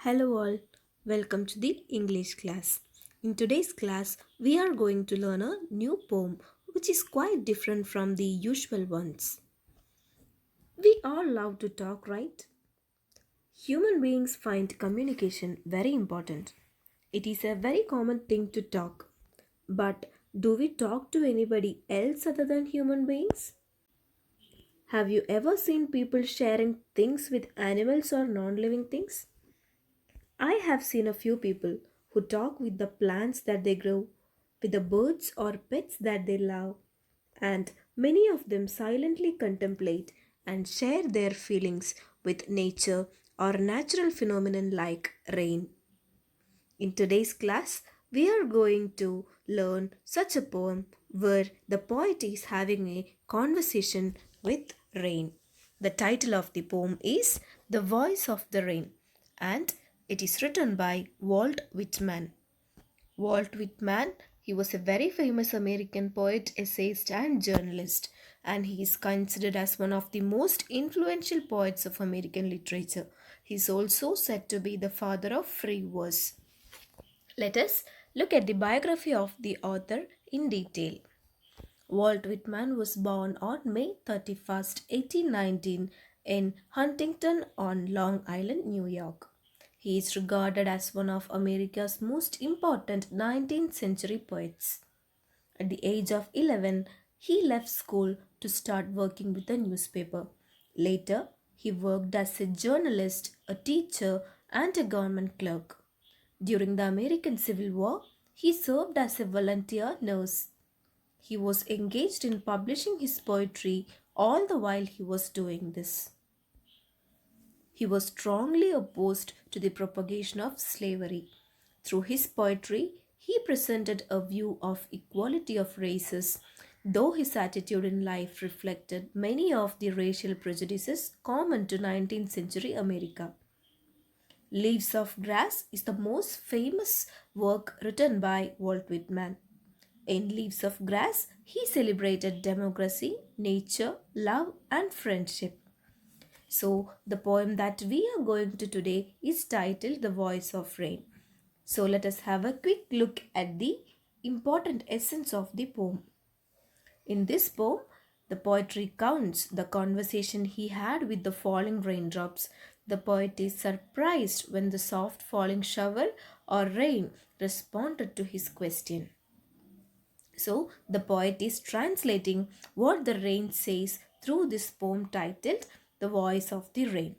Hello all, welcome to the English class. In today's class, we are going to learn a new poem which is quite different from the usual ones. We all love to talk, right? Human beings find communication very important. It is a very common thing to talk. But do we talk to anybody else other than human beings? Have you ever seen people sharing things with animals or non living things? I have seen a few people who talk with the plants that they grow, with the birds or pets that they love, and many of them silently contemplate and share their feelings with nature or natural phenomenon like rain. In today's class, we are going to learn such a poem where the poet is having a conversation with rain. The title of the poem is The Voice of the Rain and it is written by Walt Whitman. Walt Whitman, he was a very famous American poet, essayist, and journalist, and he is considered as one of the most influential poets of American literature. He is also said to be the father of free verse. Let us look at the biography of the author in detail. Walt Whitman was born on May 31st, 1819, in Huntington on Long Island, New York. He is regarded as one of America's most important 19th century poets. At the age of 11, he left school to start working with a newspaper. Later, he worked as a journalist, a teacher, and a government clerk. During the American Civil War, he served as a volunteer nurse. He was engaged in publishing his poetry all the while he was doing this. He was strongly opposed to the propagation of slavery. Through his poetry, he presented a view of equality of races, though his attitude in life reflected many of the racial prejudices common to 19th century America. Leaves of Grass is the most famous work written by Walt Whitman. In Leaves of Grass, he celebrated democracy, nature, love, and friendship. So, the poem that we are going to today is titled The Voice of Rain. So, let us have a quick look at the important essence of the poem. In this poem, the poet recounts the conversation he had with the falling raindrops. The poet is surprised when the soft falling shower or rain responded to his question. So, the poet is translating what the rain says through this poem titled The Voice of the Rain.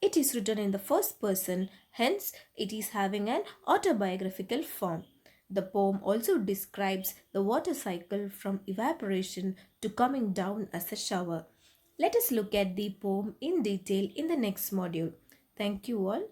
It is written in the first person, hence, it is having an autobiographical form. The poem also describes the water cycle from evaporation to coming down as a shower. Let us look at the poem in detail in the next module. Thank you all.